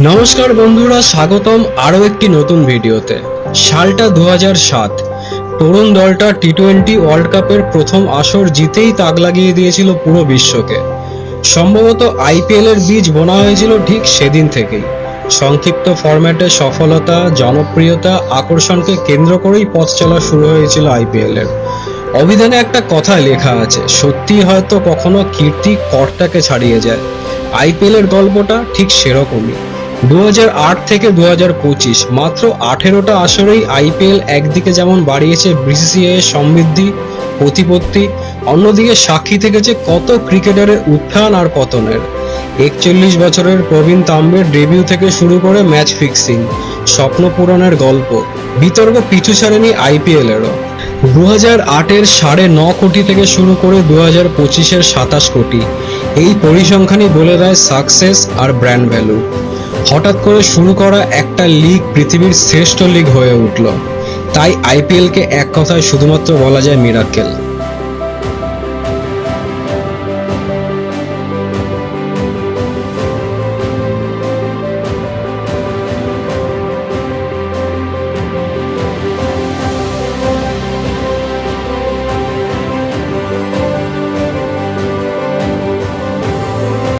নমস্কার বন্ধুরা, স্বাগতম আরও একটি নতুন ভিডিওতে। সালটা 2007। তরুণ দলটা টি-20 ওয়ার্ল্ড কাপের প্রথম আসর জিতেই তাক লাগিয়ে দিয়েছিল পুরো বিশ্বকে। সম্ভবত আইপিএল এর বীজ বোনা হয়েছিল ঠিক সেদিন থেকেই। সংক্ষিপ্ত ফরম্যাটে সফলতা, জনপ্রিয়তা, আকর্ষণকে কেন্দ্র করেই পথ চলা শুরু হয়েছিল আইপিএল এর। অভিধানে একটা কথা লেখা আছে, সত্যি হয়তো কখনো কীর্তি কর্তাকে ছাড়িয়ে যায়। আইপিএল এর গল্পটা ঠিক সেরকমই। 2008 থেকে 2025 মাত্র 18টা আসরেই আইপিএল একদিকে যেমন বাড়িয়েছে বিসিসিআই এর সমৃদ্ধি, প্রতিপত্তি, অন্যদিকে সাক্ষী থেকেছে কত ক্রিকেটারের উত্থান আর পতনের। 41 বছরের প্রবীণ তাম্বের ডেবিউ থেকে শুরু করে ম্যাচ ফিক্সিং, স্বপ্ন পূরণের গল্প, বিতর্ক পিছু ছাড়েনি আইপিএল এরও। 2008-এর 9.5 কোটি থেকে শুরু করে 2025-এর 27 কোটি, এই পরিসংখ্যানই বলে দেয় সাকসেস আর ব্র্যান্ড ভ্যালু। হঠাৎ করে শুরু করা একটা লিগ পৃথিবীর শ্রেষ্ঠ লিগ হয়ে উঠল। তাই আইপিএলকে এক কথায় শুধুমাত্র বলা যায় মিরাকেল।